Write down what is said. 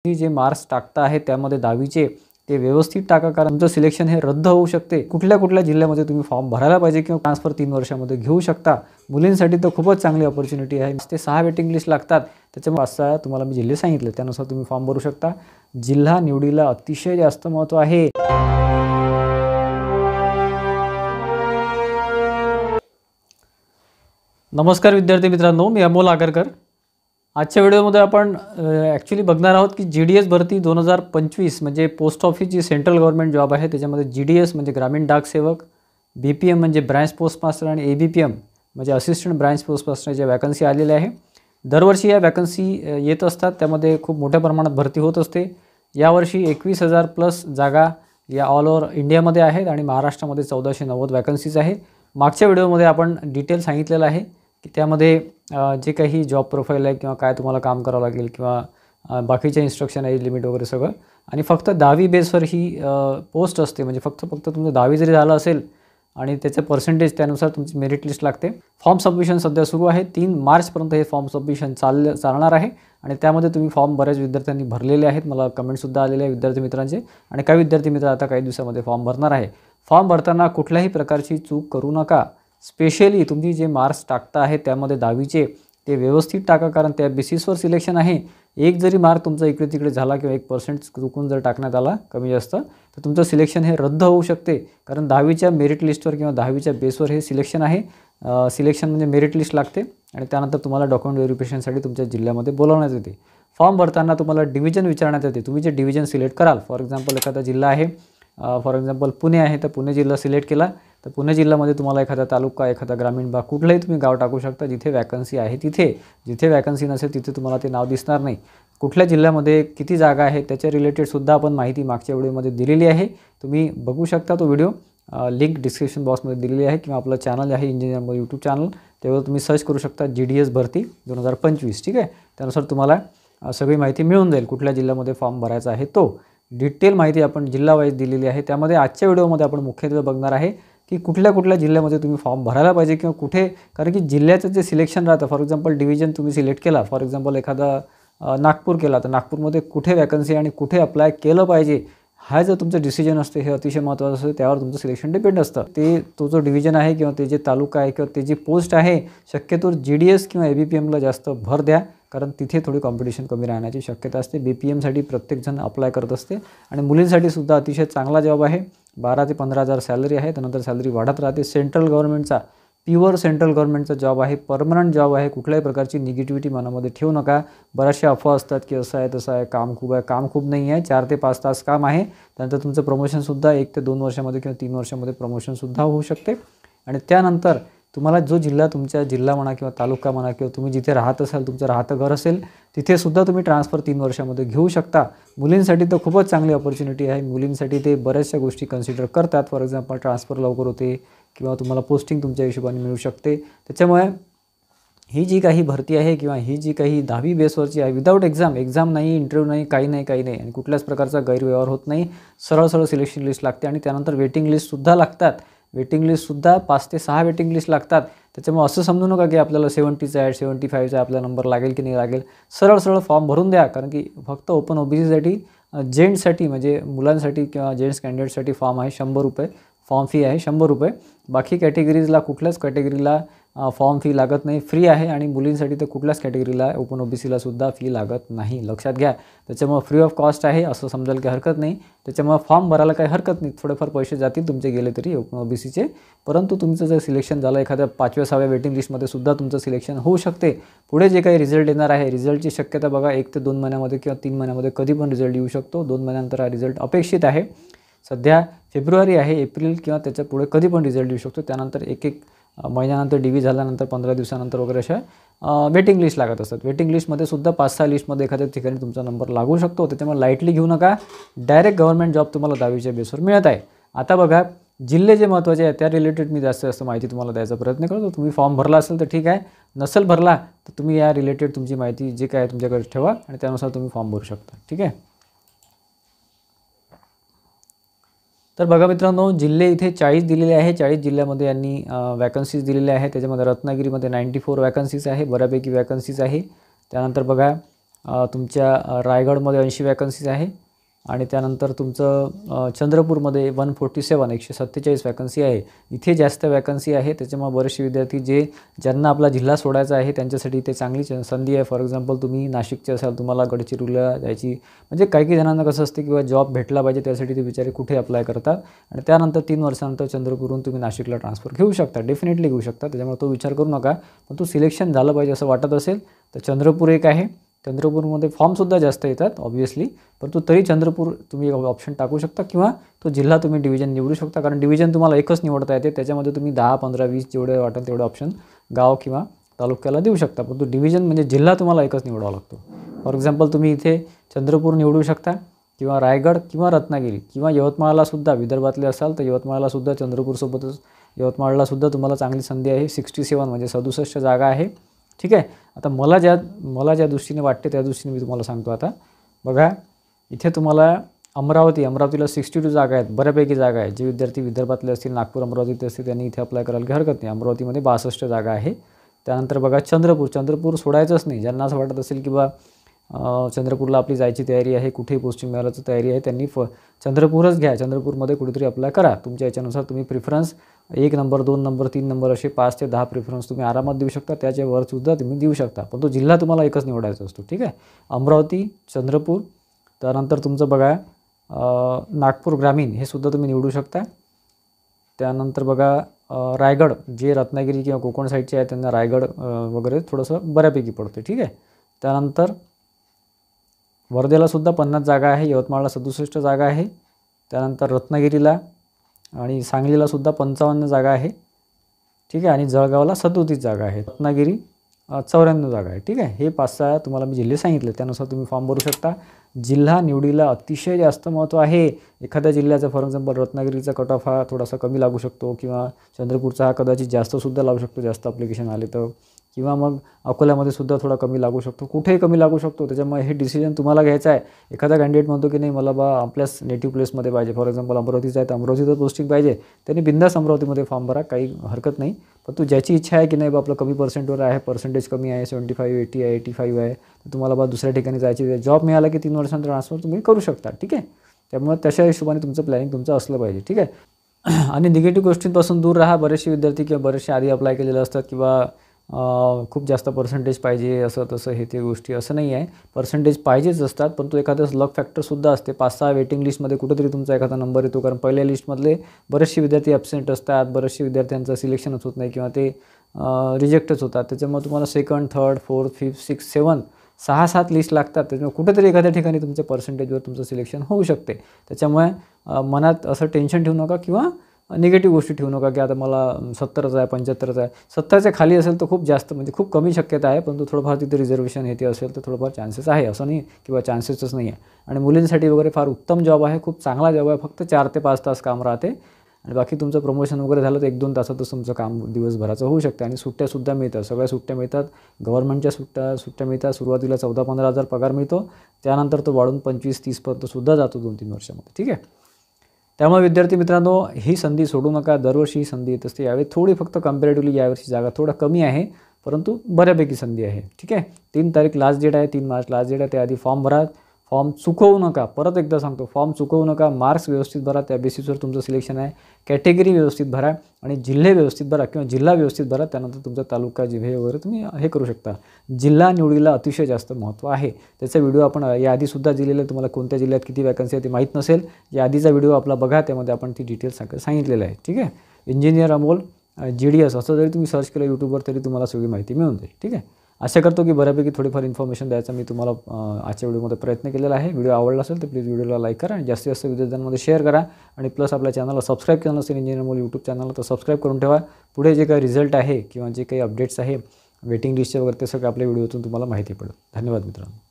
जे मार्क्स टाकता आहे त्यामध्ये 10वीचे ते व्यवस्थित टाका, कारण तुमचं सिलेक्शन हे रद्द होऊ शकते। कुठल्या जिल्ह्यामध्ये तुम्ही फॉर्म भरायला पाहिजे किंवा ट्रान्सफर 3 वर्षामध्ये घेऊ शकता। मुलींसाठी तर खूपच चांगली अपॉर्च्युनिटी आहे। ते 6 वेटिंग लिस्ट लागतात, त्याच्यामुळे 5-6 तुम्हाला मी जिल्हे सांगितले त्यानुसार तुम्ही फॉर्म भरू शकता। जिल्हा निवडीला अतिशय जास्त महत्त्व आहे। नमस्कार विद्यार्थी मित्रांनो, मी अमोल आगरकर। आजच्या व्हिडिओमध्ये आपण ॲक्च्युली बघणार आहोत की GDS भरती 2025 म्हणजे पोस्ट ऑफिस जी सेंट्रल गव्हर्नमेंट जॉब आहे त्याच्यामध्ये GDS म्हणजे ग्रामीण डाक सेवक, BPM म्हणजे ब्रांच पोस्ट मास्टर आणि ABPM म्हणजे असिस्टंट ब्रांच पोस्ट मास्टरच्या वॅकन्सी आलेल्या आहे। दरवर्षी या वॅकन्सी येत असतात, त्यामध्ये खूप मोठ्या प्रमाणात भरती होत असते। यावर्षी 21,000 प्लस जागा या ऑल ओव्हर इंडियामध्ये आहेत आणि महाराष्ट्रामध्ये 1490 वॅकन्सीज आहे। मागच्या व्हिडिओमध्ये आपण डिटेल सांगितलेलं आहे की त्यामध्ये जे काही जॉब प्रोफाईल आहे किंवा काय तुम्हाला काम करावं लागेल किंवा बाकीचे इन्स्ट्रक्शन आहे, लिमिट वगैरे सगळं, आणि फक्त 10वी बेसवर ही पोस्ट असते। म्हणजे फक्त तुमचं 10वी जरी झालं असेल आणि त्याचं पर्सेंटेज त्यानुसार तुमची मेरिट लिस्ट लागते। फॉर्म सबमिशन सध्या सुरू आहे। 3 मार्चपर्यंत हे फॉर्म सबमिशन चालणार आहे आणि त्यामध्ये तुम्ही फॉर्म बऱ्याच विद्यार्थ्यांनी भरलेले आहेत। मला कमेंटसुद्धा आलेले आहे विद्यार्थी मित्रांचे, आणि काही विद्यार्थी मित्र आता काही दिवसामध्ये फॉर्म भरणार आहे। फॉर्म भरताना कुठल्याही प्रकारची चूक करू नका। स्पेशली तुम्ही जे मार्क्स टाकता आहे त्यामध्ये 10वीचे ते व्यवस्थित टाका, कारण त्या बेसिसवर सिलेक्शन आहे। एक जरी मार्क तुमचा इकडे तिकडे झाला किंवा 1% चुकून जर टाकण्यात आला कमी जास्त, तर तुमचं सिलेक्शन हे रद्द होऊ शकते, कारण 10वीच्या मेरिट लिस्टवर किंवा 10वीच्या बेसवर हे सिलेक्शन आहे। सिलेक्शन म्हणजे मेरिट लिस्ट लागते आणि त्यानंतर तुम्हाला डॉक्युमेंट व्हेरिफिकेशनसाठी तुमच्या जिल्ह्यामध्ये बोलावण्यात येते। फॉर्म भरताना तुम्हाला डिव्हिजन विचारण्यात येते। तुम्ही जे डिव्हिजन सिलेक्ट कराल, फॉर एक्झाम्पल एखादा जिल्हा आहे, फॉर एक्झाम्पल पुणे आहे, तर पुणे जिल्हा सिलेक्ट केला तर पुणे जिल्ह्यामध्ये तुम्हाला एखादा तालुका, एखादा ग्रामीण भाग, कुठलंही तुम्ही गाव टाकू शकता जिथे वॅकन्सी आहे तिथे। जिथे वॅकन्सी नसेल तिथे तुम्हाला ते नाव दिसणार नाही। कुठल्या जिल्ह्यामध्ये किती जागा आहे त्याच्या रिलेटेडसुद्धा आपण माहिती मागच्या व्हिडिओमध्ये दिलेली आहे, तुम्ही बघू शकता तो व्हिडिओ। लिंक डिस्क्रिप्शन बॉक्समध्ये दिलेली आहे किंवा आपलं चॅनल आहे इंजिनियर मध्ये यूट्यूब चॅनल, त्यावर तुम्ही सर्च करू शकता GDS भरती 2025, ठीक आहे। त्यानुसार तुम्हाला सगळी माहिती मिळून जाईल कुठल्या जिल्ह्यामध्ये फॉर्म भरायचा आहे तो। डिटेल माहिती आपण जिल्हा वाईज दिलेली आहे। त्यामध्ये आजच्या व्हिडिओमध्ये आपण मुख्यत्वे बघणार आहे की कुठल्या जिल्ह्यामध्ये तुम्ही फॉर्म भरायला पाहिजे किंवा कुठे, कारण की जिल्ह्याचं जे सिलेक्शन राहतं, फॉर एक्झाम्पल डिव्हिजन तुम्ही सिलेक्ट केला, फॉर एक्झाम्पल एखादा नागपूर केला, तर नागपूरमध्ये कुठे वॅकन्सी आणि कुठे अप्लाय केलं पाहिजे हा जर तुमचं डिसिजन असते हे अतिशय महत्त्वाचं असतं। त्यावर तुमचं सिलेक्शन डिपेंड असतं। तो जो डिव्हिजन आहे किंवा ते जे तालुका आहे किंवा ते जी पोस्ट आहे, शक्यतो GDS किंवा ABPMला जास्त भर द्या, कारण तिथे थोडी कॉम्पिटिशन कमी राहण्याची शक्यता असते। BPMसाठी प्रत्येकजण अप्लाय करत असते आणि मुलींसाठी सुद्धा अतिशय चांगला जॉब आहे। 12 ते 15,000 सॅलरी आहे, त्यानंतर सॅलरी वाढत राहते। सेंट्रल गव्हर्नमेंटचा, प्युअर सेंट्रल गव्हर्नमेंटचा जॉब आहे, परमनंट जॉब आहे। कुठल्याही प्रकारची निगेटिव्हिटी मनामध्ये ठेवू नका। बऱ्याचशा अफवा असतात की असं आहे तसं आहे, काम खूप आहे। काम खूप नाही आहे, 4 ते 5 तास काम आहे। त्यानंतर तुमचं प्रमोशनसुद्धा 1 ते 2 वर्षामध्ये किंवा 3 वर्षामध्ये प्रमोशनसुद्धा होऊ शकते। आणि त्यानंतर तुम्हाला जो जिल्हा, तुमच्या जिल्हा म्हणा किंवा तालुका म्हणा किंवा तुम्ही जिथे राहत असाल, तुमचं राहतं घर असेल, तिथे सुद्धा तुम्ही ट्रान्सफर 3 वर्षामध्ये घेऊ शकता। मुलींसाठी तर खूपच चांगली अपॉर्च्युनिटी आहे। मुलींसाठी ते बऱ्याचशा गोष्टी कन्सिडर करतात, फॉर एक्झाम्पल ट्रान्सफर लवकर होते किंवा तुम्हाला पोस्टिंग तुमच्या हिशोबाने मिळू शकते। त्याच्यामुळे ही जी काही भरती आहे किंवा ही जी काही 10वी बेसवरची आहे, विदाऊट एक्झाम नाही, इंटरव्ह्यू नाही, काही नाही आणि कुठल्याच प्रकारचा गैरव्यवहार होत नाही। सरळ सिलेक्शन लिस्ट लागते आणि त्यानंतर वेटिंग लिस्टसुद्धा लागतात। वेटिंग लिस्टसुद्धा 5 ते 6 वेटिंग लिस्ट लागतात। त्याच्यामुळे असं समजू नका की आपल्याला 70चा आहे, 75चा आपला नंबर लागेल की नाही लागेल। सरळ फॉर्म भरून द्या, कारण की फक्त ओपन OBCसाठी, जेंट्ससाठी म्हणजे मुलांसाठी किंवा जेंट्स कॅन्डिडेटसाठी फॉर्म आहे 100 रुपये, फॉर्म फी आहे 100 रुपये। बाकी कॅटेगरीजला कुठल्याच कॅटेगरीला फॉर्म फी लागत नाही, फ्री आहे। आणि मुलींसाठी तर कुठल्याच कॅटेगरीला ओपन OBCला सुद्धा फी लागत नाही, लक्षात घ्या। त्याच्यामुळे फ्री ऑफ कॉस्ट आहे असं समजायला काही हरकत नाही। त्याच्यामुळे फॉर्म भरायला काही हरकत नाही, थोडेफार पैसे जातील तुमचे गेले तरी ओपन OBCचे, परंतु तुमचं जर सिलेक्शन झालं एखाद्या 5व्या-6व्या वेटिंग लिस्टमध्ये सुद्धा तुमचं सिलेक्शन होऊ शकते। पुढे जे काही रिझल्ट येणार आहे, रिझल्टची शक्यता बघा 1 ते 2 महिन्यामध्ये किंवा 3 महिन्यामध्ये कधी पण रिझल्ट येऊ शकतो। 2 महिन्यानंतर हा रिझल्ट अपेक्षित आहे। सध्या फेब्रुवारी आहे, एप्रिल किंवा त्याच्या पुढे कधी पण रिझल्ट येऊ शकतो। त्यानंतर एक महिन्यानंतर DV झाल्यानंतर 15 दिवसानंतर वगैरे अशा वेटिंग लिस्ट लागत असतात। वेटिंग लिस्टमध्ये सुद्धा 5-6 लिस्टमध्ये एखाद्या ठिकाणी तुमचा नंबर लागू शकतो। त्याच्यामुळे लाईटली घेऊ नका। डायरेक्ट गव्हर्नमेंट जॉब तुम्हाला 10वीच्या बेसवर मिळत आहे। आता बघा, जिल्हे जे महत्त्वाचे आहेत त्या रिलेटेड मी जास्त माहिती तुम्हाला द्यायचा प्रयत्न करतो। तुम्ही फॉर्म भरला असेल तर ठीक आहे, नसेल भरला तर तुम्ही या रिलेटेड तुमची माहिती जे काय तुमच्याकडे ठेवा आणि त्यानुसार तुम्ही फॉर्म भरू शकता, ठीक आहे। तर बघा मित्रांनो, जिल्हे इथे 40 दिलेले आहे। 40 जिल्ह्यामध्ये यांनी वॅकन्सीज दिलेल्या आहेत। त्याच्यामध्ये रत्नागिरीमध्ये 94 वॅकन्सीज आहे, बऱ्यापैकी वॅकन्सीज आहे। त्यानंतर बघा तुमच्या रायगडमध्ये 80 वॅकन्सीज आहे आणि त्यानंतर तुमचं चंद्रपूरमध्ये 147 वॅकन्सी आहे. इथे जास्त वॅकन्सी आहे, त्याच्यामुळे बरेचसे विद्यार्थी ज्यांना आपला जिल्हा सोडायचा आहे त्यांच्यासाठी इथे चांगली संधी आहे. फॉर एक्झाम्पल तुम्ही नाशिकचे असाल, तुम्हाला गडचिरोलीला जायची म्हणजे काही जणांना कसं असते किंवा जॉब भेटला पाहिजे त्यासाठी ते बिचारे कुठे अप्लाय करतात आणि त्यानंतर 3 वर्षानंतर चंद्रपूरहून तुम्ही नाशिकला ट्रान्सफर घेऊ शकता, डेफिनेटली घेऊ शकता. त्याच्यामुळे तो विचार करू नका. पण तो सिलेक्शन झालं पाहिजे असं वाटत असेल तर चंद्रपूर एक आहे. चंद्रपूरमध्ये फॉर्मसुद्धा जास्त येतात ऑब्व्हियसली, परंतु तरी चंद्रपूर तुम्ही ऑप्शन टाकू शकता किंवा तो जिल्हा तुम्ही डिव्हिजन निवडू शकता. कारण डिव्हिजन तुम्हाला एकच निवडता येते, त्याच्यामध्ये तुम्ही 10, 15, 20 जेवढे वाटेल तेवढे ऑप्शन गाव किंवा तालुक्याला देऊ शकता. परंतु डिव्हिजन म्हणजे जिल्हा तुम्हाला एकच निवडावा लागतो. फॉर एक्झाम्पल तुम्ही इथे चंद्रपूर निवडू शकता किंवा रायगड किंवा रत्नागिरी किंवा यवतमाळलासुद्धा, विदर्भातले असाल तर यवतमाळलासुद्धा चंद्रपूरसोबतच यवतमाळलासुद्धा तुम्हाला चांगली संधी आहे. 67 म्हणजे 67 जागा आहे. ठीक आहे. आता मला ज्या दृष्टीने वाटते त्या दृष्टीने मी तुम्हाला सांगतो. आता बघा, इथे तुम्हाला अमरावतीला 62 जागा आहेत, बऱ्यापैकी जागा आहेत. जे विद्यार्थी विदर्भातले असतील, नागपूर अमरावतीत असतील त्यांनी इथे अप्लाय करायला काही हरकत नाही. अमरावतीमध्ये 62 जागा आहे. त्यानंतर बघा चंद्रपूर सोडायचंच नाही. ज्यांना असं वाटत असेल की बा चंद्रपूरला आपली जायची तयारी आहे, कुठेही पोस्टिंग मिळायची तयारी आहे, त्यांनी चंद्रपूरच घ्या. चंद्रपूरमध्ये कुठेतरी अप्लाय करा. तुमच्या याच्यानुसार तुम्ही प्रिफरन्स 1 नंबर, 2 नंबर, 3 नंबर असे 5 ते 10 प्रिफरन्स तुम्ही आरामात देऊ शकता. त्याच्यावरसुद्धा तुम्ही देऊ शकता, पण तो जिल्हा तुम्हाला एकच निवडायचा असतो. ठीक आहे. अमरावती, चंद्रपूर, त्यानंतर तुमचं बघा नागपूर ग्रामीण हे सुद्धा तुम्ही निवडू शकता. त्यानंतर बघा रायगड, जे रत्नागिरी किंवा कोकण साईडचे आहे त्यांना रायगड वगैरे थोडंसं बऱ्यापैकी पडते. ठीक आहे. त्यानंतर वर्धेलासुद्धा 50 जागा आहे, यवतमाळला 67 जागा आहे. त्यानंतर रत्नागिरीला आणि सांगलीलासुद्धा 55 जागा आहे. ठीक आहे. आणि जळगावला 37 जागा आहे. रत्नागिरी 94 जागा आहे. ठीक आहे. हे 5-6 तुम्हाला मी जिल्हे सांगितले, त्यानुसार तुम्ही फॉर्म भरू शकता. जिल्हा निवडीला अतिशय जास्त महत्त्व आहे. एखाद्या जिल्ह्याचा फॉर एक्झाम्पल रत्नागिरीचा कट ऑफ हा थोडासा कमी लागू शकतो किंवा चंद्रपूरचा हा कदाचित जास्तसुद्धा लागू शकतो, जास्त ॲप्लिकेशन आले तर, किंवा मग अकोल्यामध्ये सुद्धा थोडा कमी लागू शकतो, कुठेही कमी लागू शकतो. त्याच्यामुळे हे डिसिजन तुम्हाला घ्यायचं आहे. एखादा कॅन्डिडेट म्हणतो की नाही मला आपल्याच नेटिव्ह प्लेसमध्ये पाहिजे, फॉर एक्झाम्पल अमरावतीचं आहे तर अमरावतीचं पोस्टिंग पाहिजे, त्यांनी बिंदास अमरावतीमध्ये फॉर्म भरा, काही हरकत नाही. पण तू ज्याची इच्छा आहे की नाही आपलं कमी पर्सेंटवर आहे, पर्सेंटेज कमी आहे, 75, 80 आहे, 85 आहे, तर तुम्हाला दुसऱ्या ठिकाणी जायची, जॉब मिळाला की 3 वर्षांत ट्रान्सफर तुम्ही करू शकता. ठीक आहे. त्यामुळे तशा हिशोबाने तुमचं प्लॅनिंग तुमचं असलं पाहिजे. ठीक आहे. आणि निगेटिव्ह गोष्टींपासून दूर राहा. बरेचसे विद्यार्थी किंवा बरेचसे आधी अप्लाय केलेले असतात किंवा खूप जास्त पर्सेंटेज पाहिजे असं तसं हे ते गोष्टी असं नाही आहे. पर्सेंटेज पाहिजेच असतात, पण तो एखादा लक फॅक्टरसुद्धा असते. 5-6 वेटिंग लिस्टमध्ये कुठेतरी तुमचा एखादा नंबर येतो, कारण पहिल्या लिस्टमधले बरेचसे विद्यार्थी ॲब्सेंट असतात, बरेचसे विद्यार्थ्यांचं सिलेक्शनच होत नाही किंवा ते रिजेक्टच होतात. त्याच्यामुळे तुम्हाला 2nd, 3rd, 4th, 5th, 6th, 7th 6-7 list लागतात. त्याच्यामुळे कुठेतरी एखाद्या ठिकाणी तुमच्या पर्सेंटेजवर तुमचं सिलेक्शन होऊ शकते. त्याच्यामुळे मनात असं टेन्शन ठेवू नका किंवा निगेटिव्ह गोष्टी ठेवू नका की आता मला 70च आहे, 75च आहे. 70च्या खाली असेल तर खूप जास्त म्हणजे खूप कमी शक्यता आहे, परंतु थोडंफार तिथे रिझर्वेशन हे ते असेल तर थोडंफार चान्सेस आहे, असं नाही किंवा चान्सेसच नाही आहे. आणि मुलींसाठी वगैरे फार उत्तम जॉब आहे, खूप चांगला जॉब आहे. फक्त 4 ते 5 तास काम राहते आणि बाकी तुमचं प्रमोशन वगैरे झालं तर 1-2 तासातच तुमचं काम दिवसभराचं होऊ शकते. आणि सुट्ट्यासुद्धा मिळतात, सगळ्या सुट्ट्या मिळतात. गव्हर्नमेंटच्या सुट्ट्या मिळतात. सुरुवातीला 14-15 हजार पगार मिळतो, त्यानंतर तो वाढून 25-30 पर्यंतसुद्धा जातो 2-3 वर्षामध्ये. ठीक आहे. त्यामुळे विद्यार्थी मित्रांनो, ही संधी सोडू नका. दरवर्षी ही संधी येत असते. यावेळी थोडी फक्त कम्पॅरेटिव्हली यावर्षी जागा थोडा कमी आहे, परंतु बऱ्यापैकी संधी आहे. ठीक आहे. 3 तारीख लास्ट डेट आहे, 3 मार्च लास्ट डेट आहे. त्याआधी फॉर्म भरा. फॉर्म चुकवू नका. परत एकदा सांगतो, फॉर्म चुकवू नका. मार्क्स व्यवस्थित भरा, त्या बेसिसवर तुमचं सिलेक्शन आहे. कॅटेगरी व्यवस्थित भरा आणि जिल्हे व्यवस्थित भरा किंवा जिल्हा व्यवस्थित भरा. त्यानंतर तुमचा तालुका, जिल्हे वगैरे तुम्ही हे करू शकता. जिल्हा निवडीला अतिशय जास्त महत्त्व आहे. त्याचा व्हिडिओ आपण याआधीसुद्धा दिलेला आहे. तुम्हाला कोणत्या जिल्ह्यात किती वॅकन्सी आहे ते माहीत नसेल, याआधीचा व्हिडिओ आपला बघा, त्यामध्ये आपण ती डिटेल्स सांगितलेलं आहे. ठीक आहे. इंजिनियर अमोल GDS असं जरी तुम्ही सर्च केलं यूट्यूबवर तरी तुम्हाला सगळी माहिती मिळून जाईल. ठीक आहे. आशा करतो की बऱ्यापैकी थोडीफार इन्फॉर्मेशन द्यायचा मी तुम्हाला आजच्या व्हिडिओमध्ये प्रयत्न केलेला आहे. व्हिडिओ आवडला असेल तर प्लीज व्हिडिओला लाईक करा आणि जास्तीत जास्त विद्यार्थ्यांमध्ये शेअर करा आणि प्लस आपल्या चॅनलला सबस्क्राईब केलं नसेल इंजिनियर अमोल यूट्यूब चॅनलला तर सबस्क्राईब करून ठेवा. पुढे जे काही रिझल्ट आहे किंवा जे काही अपडेट्स आहे वेटिंग लिस्टचे वगैरे ते सगळं आपल्या व्हिडिओतून तुम्हाला माहिती पडेल. धन्यवाद मित्रांनो.